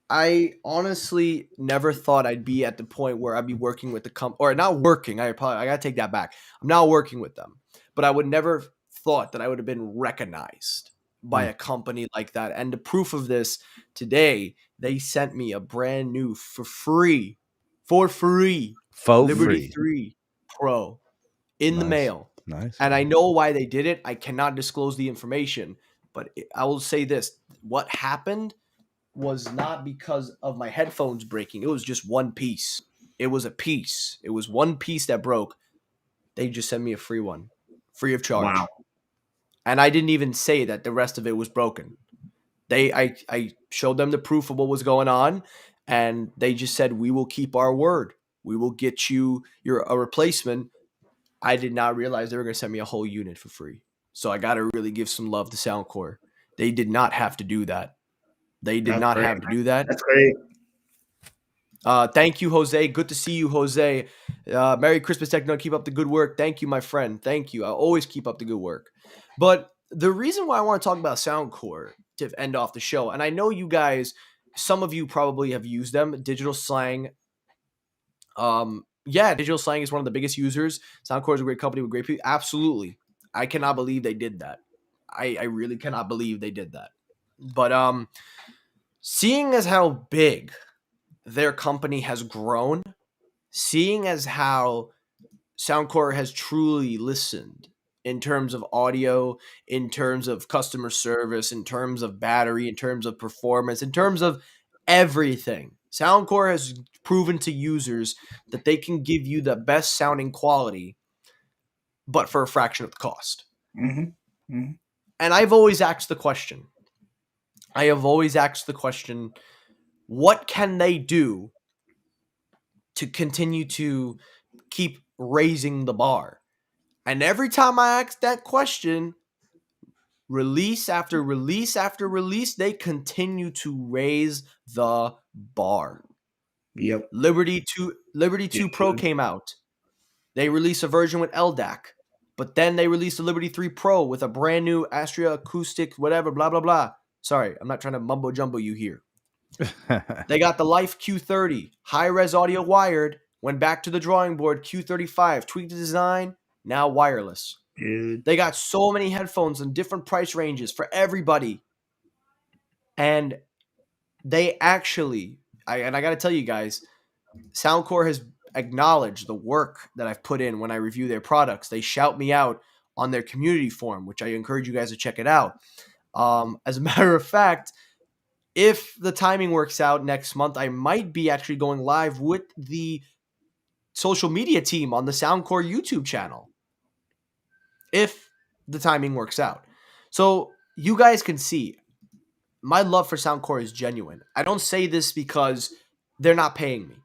I honestly never thought I'd be at the point where I'd be working with the company, or not working. I gotta take that back. I'm not working with them, but I would never thought that I would have been recognized by a company like that. And the proof of this, today they sent me a brand new for free Liberty 3 Pro in the mail. Nice. And I know why they did it. I cannot disclose the information, but I will say this: what happened was not because of my headphones breaking. It was just one piece. It was a piece. It was one piece that broke. They just sent me a free one, free of charge. Wow. And I didn't even say that the rest of it was broken. I showed them the proof of what was going on, and they just said, we will keep our word. We will get you a replacement. I did not realize they were going to send me a whole unit for free. So I got to really give some love to Soundcore. They did not have to do that. They did not have to do that. That's great. Thank you, Jose. Good to see you, Jose. Merry Christmas, Techno. Keep up the good work. Thank you, my friend. Thank you. I always keep up the good work. But the reason why I want to talk about Soundcore to end off the show, and I know you guys, some of you probably have used them, Digital Slang. Digital Slang is one of the biggest users. Soundcore is a great company with great people. Absolutely. I cannot believe they did that. I really cannot believe they did that. But seeing as how big their company has grown, seeing as how Soundcore has truly listened in terms of audio, in terms of customer service, in terms of battery, in terms of performance, in terms of everything, Soundcore has proven to users that they can give you the best sounding quality, but for a fraction of the cost. Mm-hmm. Mm-hmm. And I've always asked the question, what can they do to continue to keep raising the bar? And every time I ask that question, release after release after release, they continue to raise the bar. Yep. Liberty 2 Pro came out. They released a version with LDAC, but then they released the Liberty 3 Pro with a brand new Astria acoustic, whatever, blah, blah, blah. Sorry, I'm not trying to mumbo jumbo you here. They got the Life Q30, high-res audio wired, went back to the drawing board, Q35, tweaked the design, now wireless. Dude. They got so many headphones in different price ranges for everybody. And they actually, I got to tell you guys, Soundcore has acknowledged the work that I've put in when I review their products. They shout me out on their community forum, which I encourage you guys to check it out. As a matter of fact, if the timing works out next month, I might be actually going live with the social media team on the Soundcore YouTube channel. if the timing works out. So you guys can see my love for Soundcore is genuine. I don't say this because they're not paying me.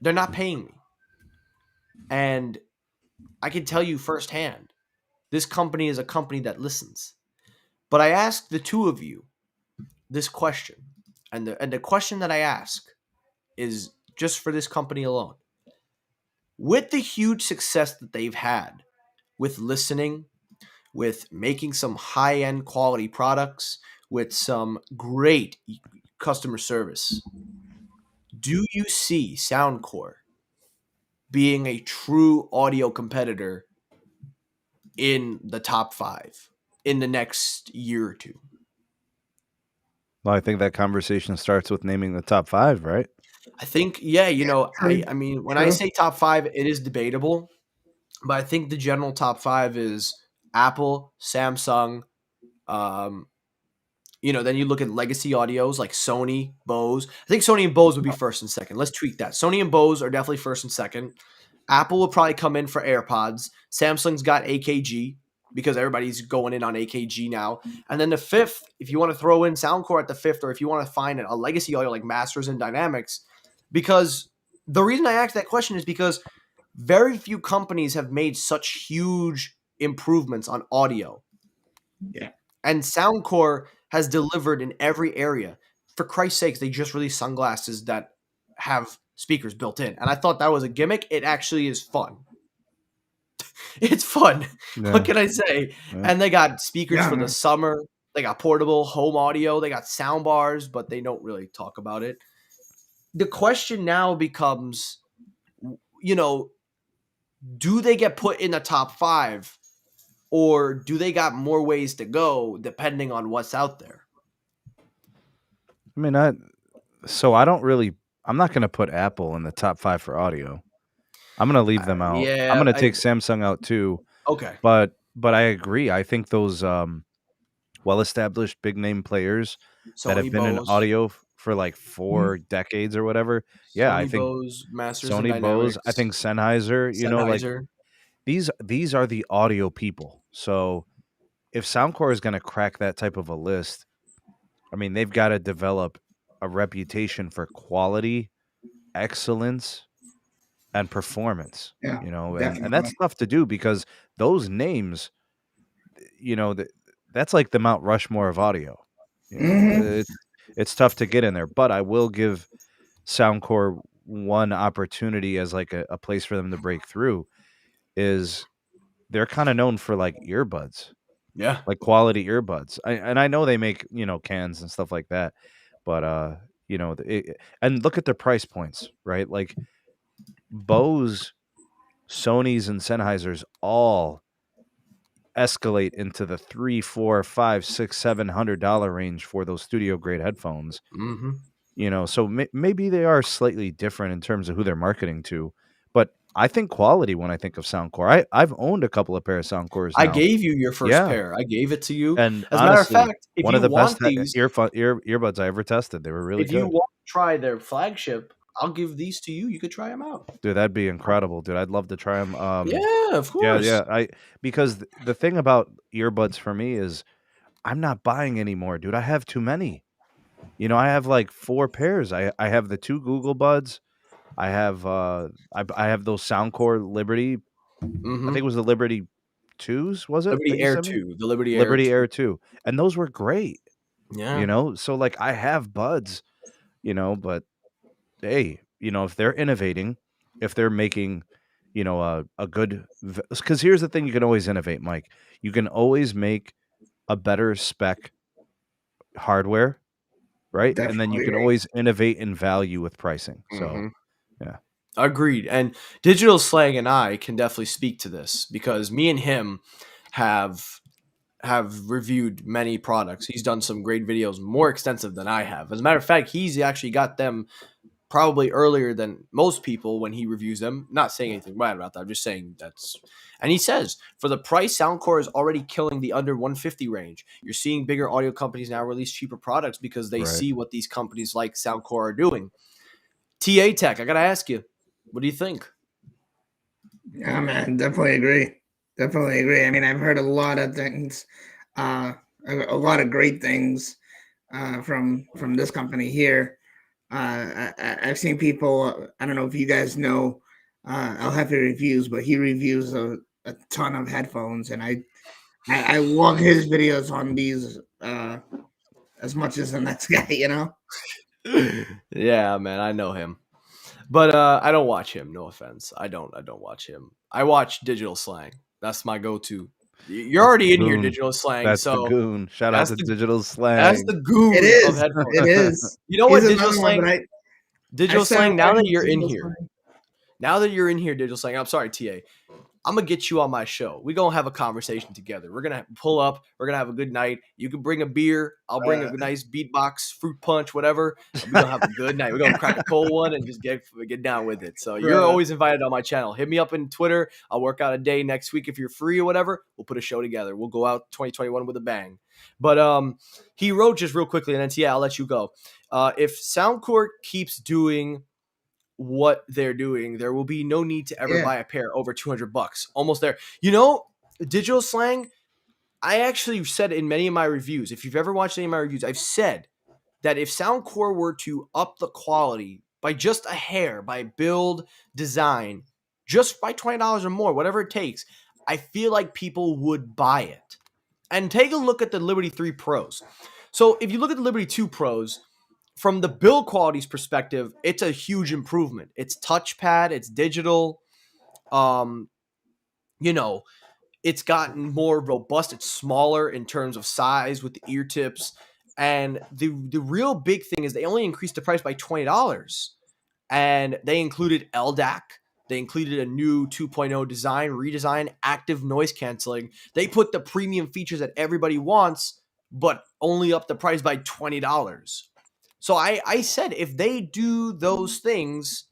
They're not paying me. And I can tell you firsthand, this company is a company that listens. But I asked the two of you this question. And the question that I ask is just for this company alone. With the huge success that they've had with listening, with making some high-end quality products, with some great customer service, do you see Soundcore being a true audio competitor in the top 5 in the next year or two? Well, I think that conversation starts with naming the top 5, right? I think, yeah, True. I mean, when I True. say top 5, it is debatable, but I think the general top 5 is Apple, Samsung, um, then you look at legacy audios like Sony, Bose. I think Sony and Bose would be first and second. Let's tweak that. Sony and Bose are definitely first and second. Apple will probably come in for AirPods. Samsung's got AKG because everybody's going in on AKG now. And then the fifth, if you want to throw in Soundcore at the fifth, or if you want to find a legacy audio like Masters and Dynamics, because the reason I asked that question is because very few companies have made such huge improvements on audio. Yeah. And Soundcore has delivered in every area. For Christ's sakes, they just released sunglasses that have speakers built in. And I thought that was a gimmick. It actually is fun. It's fun. Yeah. What can I say? Yeah. And they got speakers Yeah, for the man. summer. They got portable home audio. They got sound bars, but they don't really talk about it. The question now becomes, do they get put in the top 5? Or do they got more ways to go depending on what's out there? I mean, I'm not going to put Apple in the top 5 for audio. I'm going to leave them out. Yeah, I'm going to take Samsung out too. Okay. But I agree. I think those well-established big name players that have Sony, been in Bose, audio for like 4 decades or whatever. Yeah, I Sony, think Bose, Masters and Sony, Bose, I Dynamics, think Sennheiser, like Sennheiser. these are the audio people. So if Soundcore is going to crack that type of a list, I mean, they've got to develop a reputation for quality, excellence, and performance. Yeah, And definitely. that's tough to do because those names, that's like the Mount Rushmore of audio. Mhm. It's tough to get in there, but I will give Soundcore one opportunity as like a place for them to break through. Is they're kind of known for like earbuds, Yeah. like quality earbuds. I know they make cans and stuff like that, but and look at their price points, right? Like Bose, Sony's, and Sennheisers all escalate into the $300, $400, $500, $600, $700 range for those studio grade headphones. Mm-hmm. So maybe they are slightly different in terms of who they're marketing to, but I think quality when I think of Soundcore. I've owned a couple of pair of Soundcores now. I gave you your first Yeah. pair. I gave it to you. And As a matter of honestly, fact, if one you of the best want these, earbuds I ever tested. They were really if you good. want to try their flagship, I'll give these to you. You could try them out. Dude, that'd be incredible, dude. I'd love to try them. Yeah, of course. Yeah. Because the thing about earbuds for me is I'm not buying anymore, dude. I have too many. I have like 4 pairs. I have the 2 Google Buds. I have I have those Soundcore Liberty. I Mm-hmm. think it was the Liberty 2s, was it? that Liberty you Air sent me? 2. The Liberty Air Liberty 2. Air 2. And those were great. Yeah. So like I have buds, but hey, if they're innovating, if they're making, a good, because here's the thing, you can always innovate, Mike. You can always make a better spec hardware, right? And then you Definitely can agree. always innovate in value with pricing. So, Mhm. yeah. Agreed. And Digital Slang and I can definitely speak to this because me and him have reviewed many products. He's done some great videos, more extensive than I have. As a matter of fact, he's actually got them probably earlier than most people when he reviews them. Not saying anything bad about that. I'm just saying that's. And he says for the price, Soundcore is already killing the under 150 range. You're seeing bigger audio companies now release cheaper products because they Right. see what these companies like Soundcore are doing. TA Tech, I gotta ask you, what do you think? Yeah, man, definitely agree. Definitely agree. I mean, I've heard a lot of things, uh, a lot of great things from this company here. I've seen people. I don't know if you guys know El Jefe Reviews, but he reviews a ton of headphones, and I love his videos on these as much as the next guy. You know. Yeah, man, I know him. But I don't watch him. No offense. I don't watch him. I watch Digital Slang. That's my go-to. You're That's already the in here, goon. Digital Slang. That's the So goon. Shout out that's to the Digital that's Slang. the goon It of is. headphones. It is. You know He's what, Digital another one, Slang? but I Digital started Slang. Now that watching you're in Digital here, Slang. now that you're in here, Digital Slang. I'm sorry, TA. I'm gonna get you on my show. We're gonna have a conversation together. We're gonna pull up. We're gonna have a good night. You can bring a beer. I'll bring a nice beatbox, fruit punch, whatever. And we're gonna have a good night. We're gonna crack a cold one and just get down with it. So you're Bruh. always invited on my channel. Hit me up in Twitter. I'll work out a day next week if you're free or whatever. We'll put a show together. We'll go out 2021 with a bang. But he wrote just real quickly, and then yeah, I'll let you go. If Soundcore keeps doing what they're doing, there will be no need to ever Yeah. buy a pair over $200. Almost there. You know, Digital Slang, I actually said in many of my reviews, if you've ever watched any of my reviews, I've said that if Soundcore were to up the quality by just a hair, by build, design, just by $20 or more, whatever it takes, I feel like people would buy it. And take a look at the Liberty 3 Pros. So if you look at the Liberty 2 Pros, from the build quality's perspective, it's a huge improvement. It's touchpad, it's digital. You know, it's gotten more robust. It's smaller in terms of size with the ear tips. And the real big thing is they only increased the price by $20. And they included LDAC. They included a new 2.0 design, redesign, active noise canceling. They put the premium features that everybody wants, but only up the price by $20. So I said if they do those things,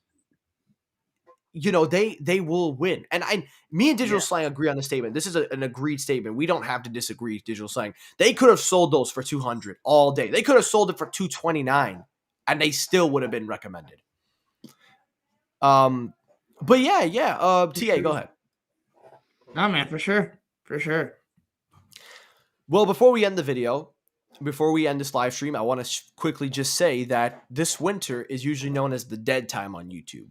you know, they will win. And me and Digital Yeah. Slang agree on the statement. This is an agreed statement. We don't have to disagree, Digital Slang. They could have sold those for 200 all day. They could have sold it for 229 and they still would have been recommended. But yeah. TA, go ahead. No, man, for sure. For sure. Well, before we end the video, before we end this live stream, I want to quickly just say that this winter is usually known as the dead time on YouTube.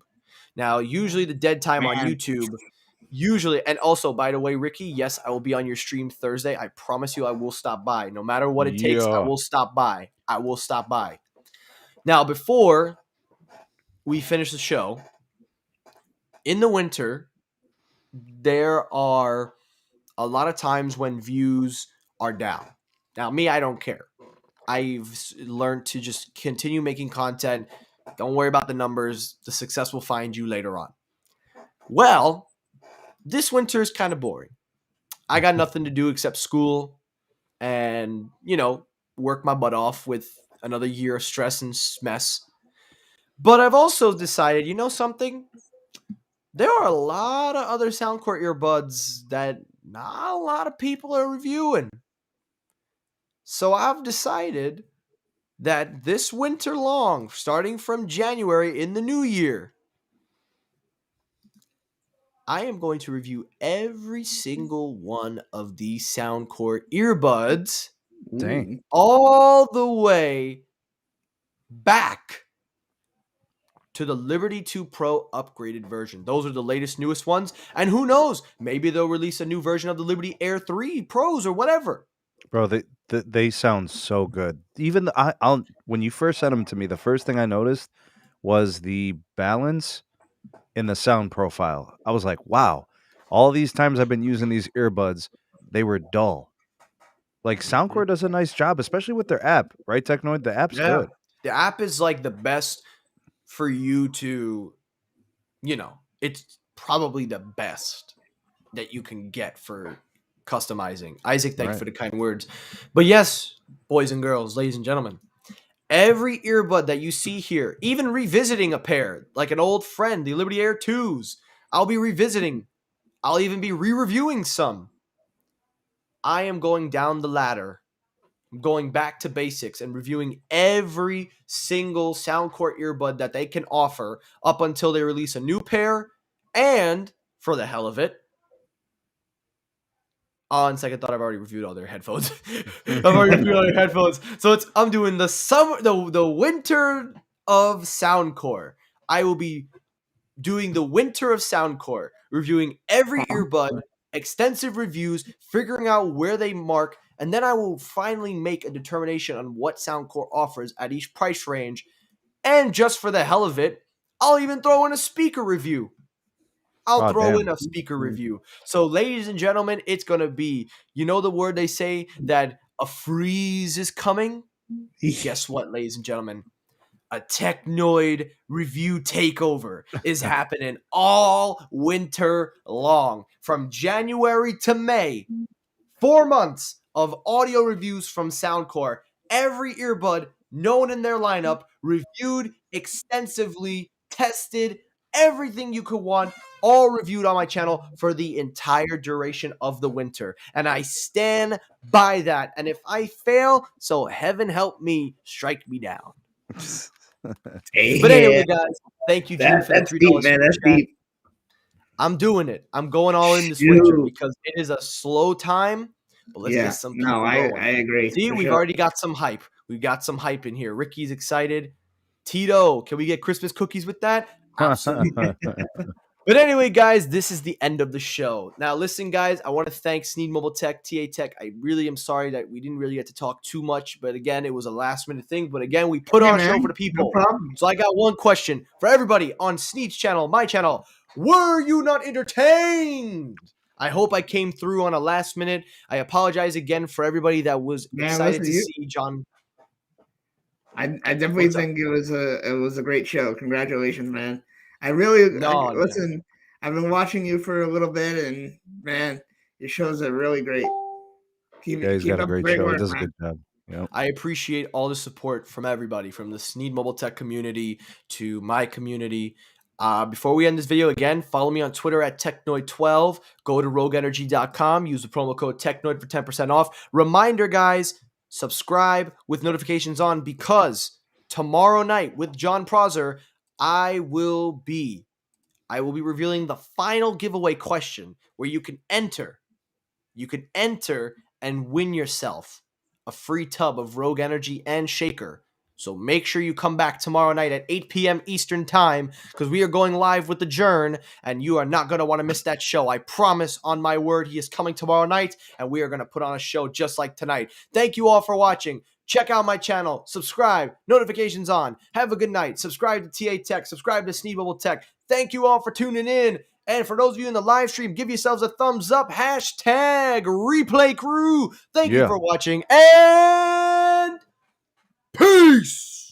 Now, usually the dead time on Man. YouTube, and also, by the way, Ricky, yes, I will be on your stream Thursday. I promise you I will stop by. No matter what it takes, I Yeah. will stop by. I will stop by. Now, before we finish the show, in the winter, there are a lot of times when views are down. Now, me, I don't care. I've learned to just continue making content. Don't worry about the numbers. The success will find you later on. Well, this winter is kind of boring. I got nothing to do except school and, you know, work my butt off with another year of stress and mess. But I've also decided, you know something? There are a lot of other Soundcore earbuds that not a lot of people are reviewing. So I've decided that this winter long, starting from January in the new year, I am going to review every single one of these Soundcore earbuds Dang. all the way back to the Liberty 2 Pro upgraded version. Those are the latest, newest ones. And who knows? Maybe they'll release a new version of the Liberty Air 3 Pros or whatever. Bro, they sound so good. Even I'll when you first sent them to me, the first thing I noticed was the balance in the sound profile. I was like, wow, all these times I've been using these earbuds, they were dull. Like Soundcore does a nice job, especially with their app, right, Technoid? The app's good. The app is like the best for you to, you know, it's probably the best that you can get for customizing. Isaac, thank you for the kind words. But yes, boys and girls, ladies and gentlemen, every earbud that you see here, even revisiting a pair, like an old friend, the Liberty Air 2s, I'll be revisiting. I'll even be re-reviewing some. I am going down the ladder, going back to basics and reviewing every single Soundcore earbud that they can offer up until they release a new pair. And for the hell of it, On second thought, I've already reviewed all their headphones. I've already reviewed all their headphones. So I'm doing the winter of Soundcore. I will be doing the winter of Soundcore, reviewing every earbud, extensive reviews, figuring out where they mark, and then I will finally make a determination on what Soundcore offers at each price range. And just for the hell of it, I'll even throw in a speaker review. I'll throw in a speaker review. So, ladies and gentlemen, it's going to be, you know the word they say that a freeze is coming? Guess what, ladies and gentlemen? A Technoid review takeover is happening all winter long. From January to May, 4 months of audio reviews from Soundcore. Every earbud known in their lineup, reviewed extensively, tested, everything you could want, all reviewed on my channel for the entire duration of the winter. And I stand by that. And if I fail, so heaven help me, strike me down. But anyway, guys, thank you, Gene, for the $3 deep, man. That's deep. I'm doing it. I'm going all in this winter because it is a slow time. But let's get some people going. I agree. See, we've already got some hype. We've got some hype in here. Ricky's excited. Tito, can we get Christmas cookies with that? Absolutely. But anyway, guys, this is the end of the show. Now, listen, guys, I want to thank Sneed Mobile Tech, TA Tech. I really am sorry that we didn't really get to talk too much. But again, it was a last-minute thing. But again, we put on a show for the people. No problem. So I got one question for everybody on Sneed's channel, my channel. Were you not entertained? I hope I came through on a last minute. I apologize again for everybody that was excited to see John. I definitely think it was a great show. Congratulations, man. Listen, I've been watching you for a little bit, and man, your shows are really great. He's got a great show. He does a good job. Yep. I appreciate all the support from everybody, from the Sneed Mobile Tech community to my community. Before we end this video, again, follow me on Twitter at Technoid12. Go to RogueEnergy.com. Use the promo code Technoid for 10% off. Reminder, guys, subscribe with notifications on because tomorrow night with John Prosser, I will be revealing the final giveaway question where you can enter and win yourself a free tub of Rogue Energy and Shaker. So make sure you come back tomorrow night at 8 p.m. Eastern time because we are going live with the Journ and you are not going to want to miss that show. I promise on my word he is coming tomorrow night and we are going to put on a show just like tonight. Thank you all for watching. Check out my channel. Subscribe. Notifications on. Have a good night. Subscribe to TA Tech. Subscribe to Sneed Mobile Tech. Thank you all for tuning in. And for those of you in the live stream, give yourselves a thumbs up. Hashtag Replay Crew. Thank you for watching. And peace.